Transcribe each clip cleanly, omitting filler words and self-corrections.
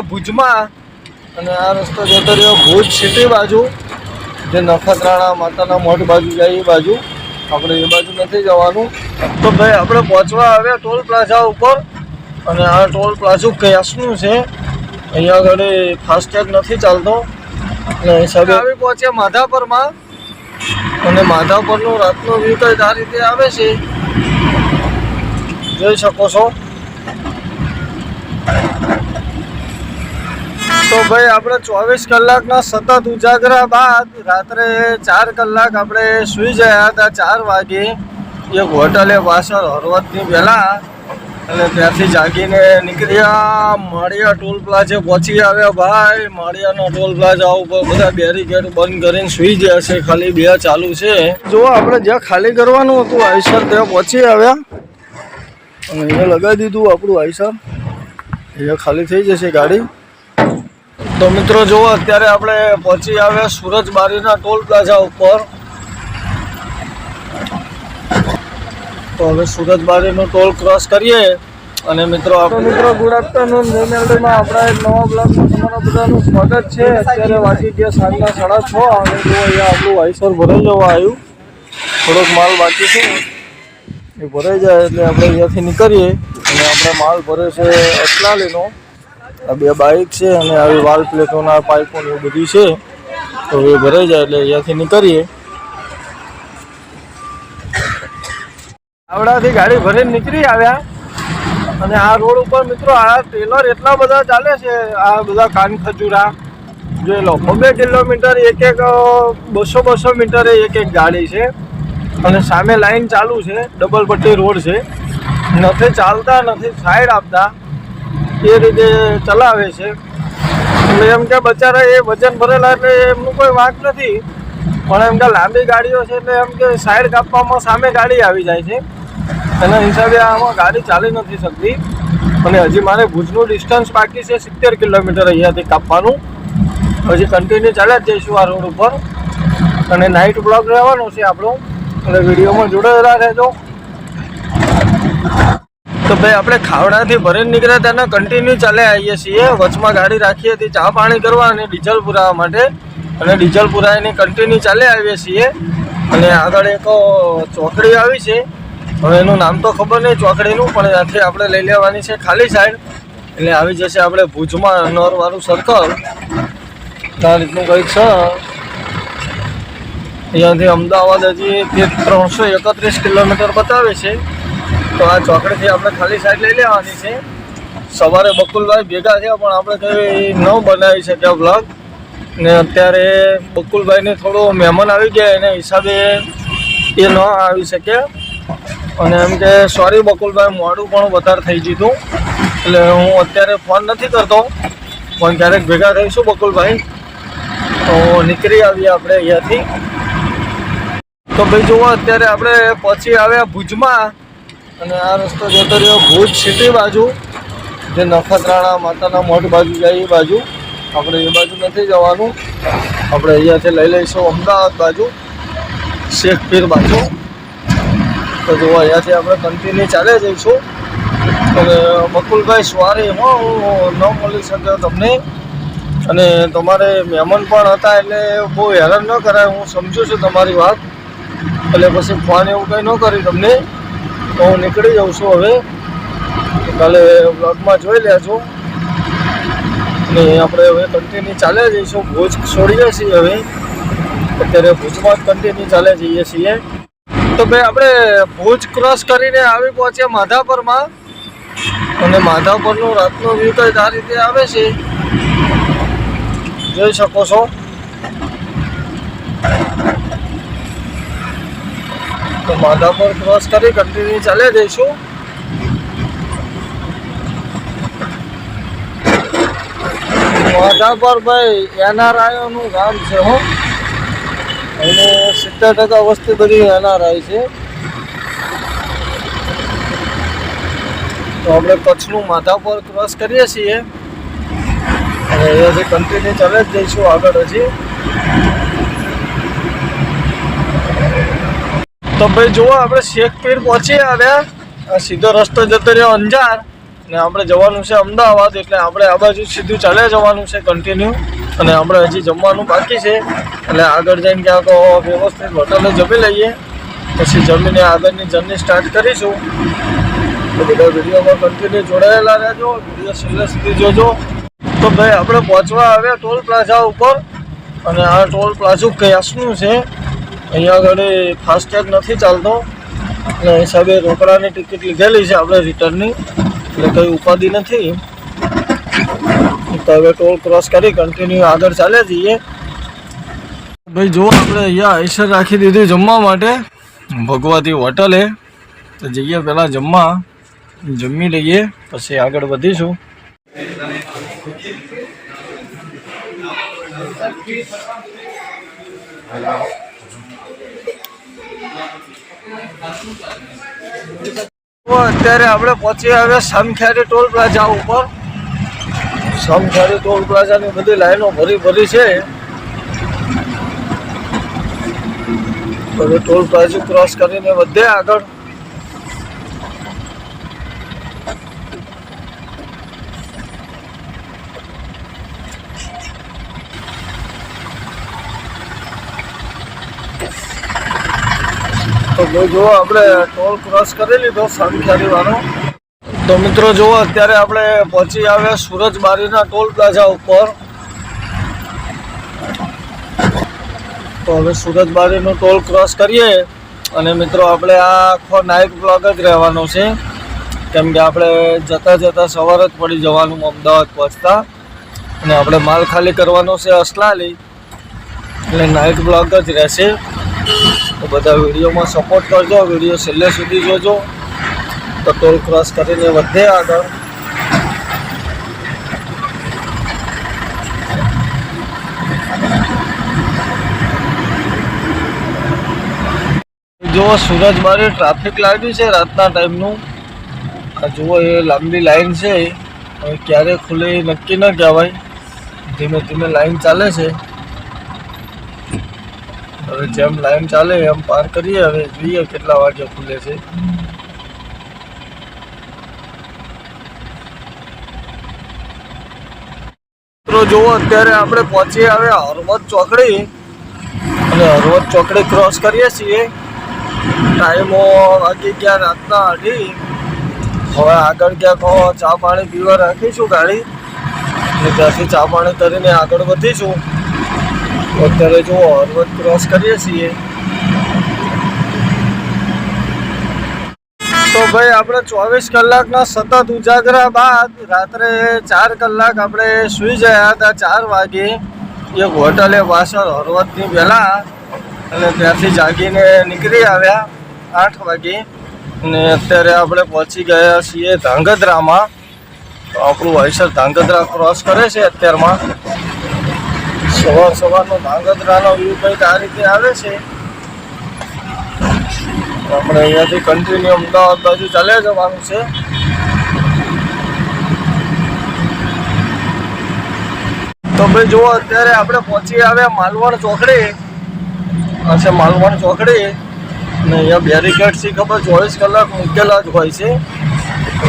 ભુજમાં અને આ રસ્તો જતો રહ્યો ભુજ સિટી બાજુ, જે નખત્રાણા માતાના મઠ બાજુ જાય એ બાજુ. આપણે એ બાજુ નથી જવાનું. તો ભાઈ આપણે પહોંચવા આવ્યા ટોલ પ્લાઝા ઉપર, અને આ ટોલ પ્લાઝા કેશનું છે. અહીંયા આગળ ફાસ્ટેગ નથી ચાલતો એટલે હિસાબે આવી પહોંચ્યા માધાપરમાં. અને માધાપરનું રાતનો વ્યૂ કંઈક આ રીતે આવે છે, જોઈ શકો છો. તો ભાઈ આપણે 24 કલાકના સતત ઉજાગરા બાદ રાત્રે 4 કલાક આપણે સૂઈ ગયા હતા. 4 વાગે એક હોટલે પાછળ હળવદની પહેલાં, અને ત્યાંથી જાગીને નીકળ્યા. માળિયા ટોલ પ્લાઝે પહોંચી આવ્યા. ભાઈ માળિયાના ટોલ પ્લાઝા ઉપર બધા બેરીકેડ બંધ કરીને સૂઈ ગયા છે, ખાલી 2 ચાલુ છે. જો આપણે જ્યાં ખાલી કરવાનું હતું આઈસર, ત્યાં પહોંચી આવ્યા અને અહીંયા લગાવી દીધું આપણું આઈસર. અહીંયા ખાલી થઈ જશે ગાડી. તો મિત્રો જુઓ, અત્યારે આપણે પહોંચી આવ્યા સુરજબારીના ટોલ પ્લાઝા ઉપર. તો હવે સુરજબારીનો ટોલ ક્રોસ કરીએ. અને મિત્રો ગુડ આફ્ટરનૂન. જયમેલડીમાં આપણા એક નવા બ્લોગમાં તમારા બધાનું સ્વાગત છે. અત્યારે વાગી ગયા સાંજના 6:30 અને જો અહીંયા આપણું આઈસર ભરાઈ જવા આવ્યું. થોડોક માલ બાકી છે, એ ભરાઈ જાય એટલે આપણે અહીંયાથી નીકળીએ. અને આપણે માલ ભરે છે અસલાલીનો. આ 2 બાઇક છે અને આવી વાલ પ્લેટોના પાઇપો ને એવું બધી છે. તો એ ભરાઈ જાય એટલે અહીંયાથી નીકળીએ. આવડાથી ગાડી ભરીને નીકળી આવ્યા. અને આ રોડ ઉપર મિત્રો આ ટ્રેલર એટલા બધા ચાલે છે, આ બધા કાન ખજૂરા જોઈ લો. 2 કિલોમીટર એક 200 મીટરે એક ગાડી છે. અને સામે લાઈન ચાલુ છે, ડબલ પટ્ટી રોડ છે. નથી ચાલતા, નથી સાઈડ આપતા, એ રીતે ચલાવે છે. એટલે એમ કે બચારા એ વજન ભરેલા એટલે એમનું કોઈ વાંક નથી, પણ એમ કે લાંબી ગાડીઓ છે એટલે એમ કે સાઈડ કાપવામાં સામે ગાડી આવી જાય છે. એના હિસાબે આમાં ગાડી ચાલી નથી શકતી. અને હજી મારે ભુજનું ડિસ્ટન્સ બાકી છે 70 કિલોમીટર અહીંયાથી કાપવાનું. હજી કન્ટિન્યુ ચાલ્યા જ જઈશું આ રોડ ઉપર. અને નાઇટ બ્લોગ રહેવાનો છે આપણો, એટલે વિડીયોમાં જોડાયેલા રહેજો. તો ભાઈ આપણે ખાવડાથી ભરીને નીકળ્યા ત્યાંના કન્ટિન્યુ ચાલ્યા આવીએ છીએ. વચમાં ગાડી રાખી હતી ચા પાણી કરવા અને ડીઝલ પુરાવા માટે, અને ડીઝલ પુરાવીને કન્ટિન્યુ ચાલ્યા આવીએ છીએ. અને આગળ એક ચોકડી આવી છે, હવે એનું નામ તો ખબર નહીં ચોકડીનું, પણ ત્યાંથી આપણે લઈ લેવાની છે ખાલી સાઈડ. એટલે આવી જશે આપણે ભુજમાં નોરવાળું સર્કલ. આ રીતનું કંઈક છે. અહીંયાથી અમદાવાદ હજી 331 કિલોમીટર બતાવે છે. તો આ ચોકડીથી આપણે ખાલી સાઈડ લઈ લેવાની છે. સવારે બકુલભાઈ ભેગા થયા પણ આપણે કંઈ ન બનાવી શક્યા બ્લોગ. ને અત્યારે બકુલભાઈને થોડો મહેમાન આવી ગયા, એના હિસાબે એ ન આવી શક્યા. અને એમ કે સોરી બકુલભાઈ, મોડું પણ વધારે થઈ ગયું. એટલે હું અત્યારે ફોન નથી કરતો, પણ ક્યારેક ભેગા થઈશું બકુલભાઈ. તો નીકળી આવીએ આપણે અહીંયાથી. તો ભાઈ જુઓ, અત્યારે આપણે પહોંચી આવ્યા ભુજમાં. અને આ રસ્તો જતો રહ્યો ભુજ સિટી બાજુ, જે નખત્રાણા માતાના મઠ બાજુ જાય એ બાજુ. આપણે એ બાજુ નથી જવાનું. આપણે અહીંયાથી લઈ લઈશું અમદાવાદ બાજુ, શેખપીર બાજુ. તો જુઓ, અહીંયાથી આપણે કન્ટિન્યુ ચાલે જઈશું. અને બકુલભાઈ સોરી હું ન મળી શક્યો તમને. અને તમારે મહેમાન પણ હતા એટલે બહુ હેરાન ન કરાય, હું સમજુ છું તમારી વાત. એટલે પછી ફોન એવું કંઈ ન કરી તમને. તો હું નીકળી જાઉં છું હવે. કાલે બ્લોગમાં જોઈ લેજો. અને આપણે હવે કન્ટિન્યુ ચાલ્યા જઈશું. ભુજ છોડીએ છીએ હવે. અત્યારે ભુજમાં જ કન્ટિન્યુ ચાલ્યા જઈએ છીએ. તો ભાઈ આપણે ભુજ ક્રોસ કરીને આવી પહોંચ્યા માધાપરમાં. અને માધાપરનું રાતનો વ્યૂ કંઈક આ રીતે આવે છે, જોઈ શકો છો. તો માધાપર ક્રોસ કરી કન્ટિન્યુ ચાલે જઈશું. માધાપર ભાઈ એનઆરઆઈઓનું ગામ છે. હો, એને 70% વસ્તી બધી એનઆરઆઈ છે. તો આપણે કચ્છનું માધાપર ક્રોસ કરીએ છીએ. અને અહીંયાથી કન્ટિન્યુ ચાલે જ જઈશું આગળ હજી. તો ભાઈ જુઓ, આપણે શેખપીર પહોંચી આવ્યા. આ સીધો રસ્તો જતો રહ્યો અંજાર ને આપણે જવાનું છે અમદાવાદ, એટલે આપણે આ બાજુ સીધું ચાલ્યા જવાનું છે કન્ટિન્યુ. અને આપણે હજી જમવાનું બાકી છે, એટલે આગળ જઈને ક્યાંક વ્યવસ્થિત હોટલે જમી લઈએ, પછી જમીને આગળની જર્ની સ્ટાર્ટ કરીશું. તો બધા વિડીયોમાં કન્ટિન્યુ જોડાયેલા રહેજો, વિડીયો છેલ્લે સુધી જોજો. તો ભાઈ આપણે પહોંચવા આવ્યા ટોલ પ્લાઝા ઉપર, અને આ ટોલ પ્લાઝા કયાસનું છે. અહીંયા આગળ ફાસ્ટેગ નથી ચાલતો, એટલે હિસાબે રોકડાની ટિકિટ લીધેલી છે આપણે રિટર્નની, એટલે કંઈ ઉપાધિ નથી. તો હવે ટોલ ક્રોસ કરી કન્ટિન્યુ આગળ ચાલે જઈએ. ભાઈ જો આપણે અહીંયા આઈસર રાખી દીધું જમવા માટે ભગવતી હોટલે, તો જઈએ પહેલાં જમી લઈએ, પછી આગળ વધીશું. અત્યારે આપણે પહોંચી આવ્યા સામખિયારી ટોલ પ્લાઝા ઉપર. સામખિયારી ટોલ પ્લાઝાની બધી લાઈનો ભરી છે. હવે ટોલ પ્લાઝા ક્રોસ કરીને વધે આગળ. તો જો આપણે ટોલ ક્રોસ કરી લીધો સામખિયારી વાળો. તો મિત્રો જુઓ અત્યારે આપણે પહોંચી આવ્યા સુરજબારીના ટોલ પ્લાઝા ઉપર. તો હવે સુરજબારીનો ટોલ ક્રોસ કરીએ, અને મિત્રો આપણે આ આખો નાઇટ બ્લોગ જ રહેવાનો છે, કેમ કે આપણે જતાં સવાર જ પડી જવાનું અમદાવાદ પહોંચતા, અને આપણે માલ ખાલી કરવાનો છે અસલાલી, એટલે નાઇટ બ્લોગ જ રહેશે. તો બધા વિડીયોમાં સપોર્ટ કરજો, વિડીયો છેલ્લે સુધી જોજો. તો ટોલ ક્રોસ કરીને વધે આગળ. જો સુરજબારી ટ્રાફિક લાગ્યું છે રાતના ટાઈમનું. આ જુઓ એ લાંબી લાઈન છે, હવે ક્યારે ખુલે એ નક્કી ન કહેવાય. ધીમે ધીમે લાઈન ચાલે છે. હવે જેમ લાઈન ચાલે એમ પાર કરીએ. હવે જોઈએ કેટલા વાગે ખુલે છે. મિત્રો જુઓ અત્યારે આપણે પહોંચી આવ્યા હળવદ ચોકડી, અને હળવદ ચોકડી ક્રોસ કરીએ છીએ. ટાઈમો વાગી ગયા રાતના 8. હવે આગળ ક્યાંક ચા પાણી પીવા રાખીશું ગાડી, અને ત્યાંથી ચા પાણી કરીને આગળ વધીશું. અત્યારે જો હળવદ ક્રોસ કરીએ છીએ. તો ભાઈ આપણે 24 કલાકના સતત ઉજાગરા બાદ રાત્રે 4 કલાક આપણે સૂઈ ગયા હતા 4 વાગે એક હોટલે પાછળ હળવદની પહેલાં, અને ત્યાંથી જાગીને નીકળી આવ્યા 8 વાગે. અને અત્યારે આપણે પહોંચી ગયા છીએ ધાંગધ્રામાં. તો આપણું આઈસર ધાંગધ્રા ક્રોસ કરે છે અત્યારમાં. સવારનો ધાંગધ્રાનો વ્યૂ કંઈક આ રીતે આવે છે. આપણે અહીંયાથી કન્ટિન્યુ અમદાવાદ બાજુ ચાલ્યા જવાનું છે. તો ભાઈ જુઓ અત્યારે આપણે પહોંચી આવ્યા માલવણ ચોકડી. આ છે માલવણ ચોકડી, અને અહીંયા બેરિકેડથી ખબર 24 કલાક મૂકેલા જ હોય છે.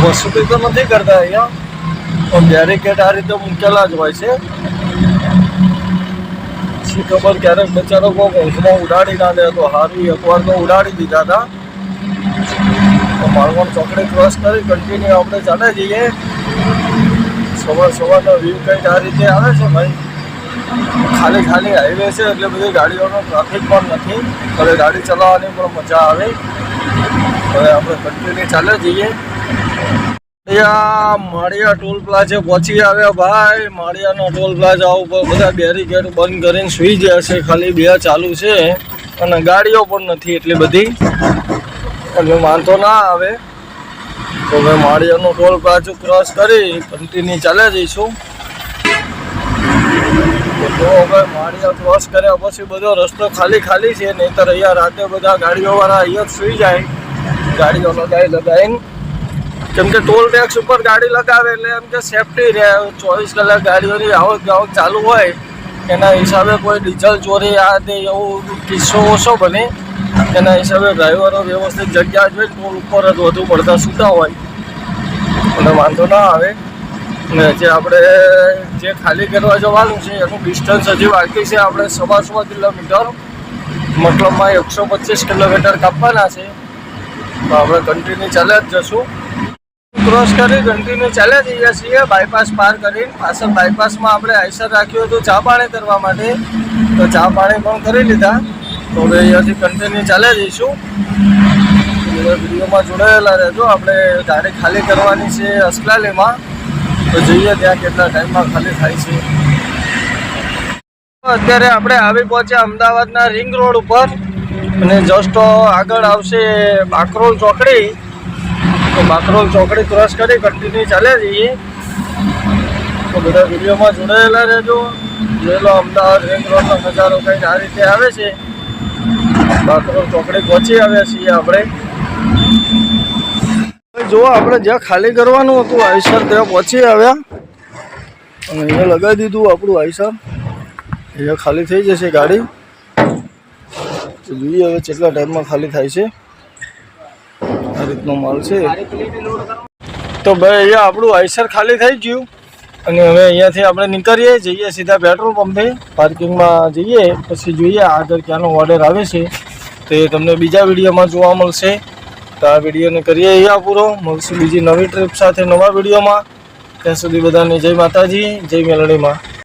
વસૂલી તો નથી કરતા અહીંયા, પણ બેરિકેડ આ રીતે મૂકેલા જ હોય છે. ખબર ક્યારેક બચારો કોઈક ઊંઘમાં ઉડાડી ના દે તો સારું. એકવાર તો ઉડાડી દીધા હતા. તો માલવણ ચોકડી ક્રોસ કરી કન્ટિન્યુ આપણે ચાલે જઈએ. સવારનો વ્યૂ કંઈક આ રીતે આવે છે ભાઈ. ખાલી હાઈવે છે, એટલે બધી ગાડીઓનો ટ્રાફિક પણ નથી. હવે ગાડી ચલાવવાની પણ મજા આવે. હવે આપણે કન્ટિન્યુ ચાલે જઈએ. માળિયા ટોલ પ્લાઝા પહોંચી આવ્યા ભાઈ. માળિયાના ટોલ પ્લાઝા ઉપર બધા બેરિકેડ બંધ કરીને સુઈ ગયા છે. ખાલી 2 ચાલુ છે, અને ગાડીઓ પણ નથી એટલી બધી, એટલે વાંધો ના આવે. તો હવે માળિયાનો ટોલ પ્લાઝા ક્રોસ કરી કન્ટિન્યુ ચાલ્યા જઈશું. તો હવે માળિયા ક્રોસ કર્યા પછી બધો રસ્તો ખાલી છે, નહીંતર અહીંયા રાતે બધા ગાડીઓવાળા અહીંયા જ સુઈ જાય ગાડીઓ લગાવીને. કેમ કે ટોલ ટેક્સ ઉપર ગાડી લગાવે એટલે એમ કે સેફટી રહે. 24 કલાક ગાડીઓની આવક જાવક ચાલુ હોય, એના હિસાબે કોઈ ડીઝલ ચોરી આ તે એવું કિસ્સો ઓછો બને. એના હિસાબે ડ્રાઈવરો વ્યવસ્થિત જગ્યા જોઈએ ટોલ ઉપર જ વધુ પડતા સૂતા હોય અને વાંધો ના આવે. અને જે આપણે જે ખાલી કરવા જવાનું છે એનું ડિસ્ટન્સ હજી બાકી છે. આપણે 125 કિલોમીટર મતલબમાં 125 કિલોમીટર કાપવાના છે. તો આપણે કન્ટિન્યુ ચાલ્યા જ જશું. ક્રોસ કરી કન્ટિન્યુ ચાલ્યા જઈએ છીએ બાયપાસ પાર કરીને. પાછળ બાયપાસમાં આપણે આઈસર રાખ્યું હતું ચા પાણી કરવા માટે, તો ચા પાણી પણ કરી લીધા. તો હવે અહીંયાથી કન્ટિન્યુ ચાલ્યા જઈશું. વિડીયોમાં જોડાયેલા રહેજો. આપણે ગાડી ખાલી કરવાની છે અસલાલીમાં, તો જોઈએ ત્યાં કેટલા ટાઈમમાં ખાલી થાય છે. અત્યારે આપણે આવી પહોંચ્યા અમદાવાદના રિંગ રોડ ઉપર અને જસ્ટ આગળ આવશે બાકરોલ ચોકડી. તો બાકરોલ ચોકડી ક્રોસ કરી કન્ટિન્યુ ચાલ્યા જઈએ. તો બધા વિડીયોમાં જોડાયેલા રહેજો. જોઈ લો અમદાવાદ રિંગ રોડનો નજારો કંઈક આ રીતે આવે છે. બાકરોલ ચોકડી પહોંચી આવ્યા છીએ આપણે. જો આપણે જ્યાં ખાલી કરવાનું હતું આઈસર ત્યાં પહોંચી આવ્યા અને અહીંયા લગાવી દીધું આપણું આઈસર. અહીંયા ખાલી થઈ જશે ગાડી. તો જોઈએ હવે કેટલા ટાઈમમાં ખાલી થાય છે. આ રીતનો માલ છે. તો ભાઈ અહીંયા આપણું આઈસર ખાલી થઈ ગયું અને હવે અહીંયાથી આપણે નીકળીએ જઈએ સીધા પેટ્રોલ પંપે. પાર્કિંગમાં જઈએ પછી જોઈએ આગળ ક્યાંનો ઓર્ડર આવે છે તો એ તમને બીજા વિડીયોમાં જોવા મળશે. તો આ વિડીયોને કરીએ અહીંયા પૂરો. મળશું બીજી નવી ટ્રીપ સાથે નવા વિડીયોમાં. ત્યાં સુધી બધાને જય માતાજી, જય મેલડીમાં.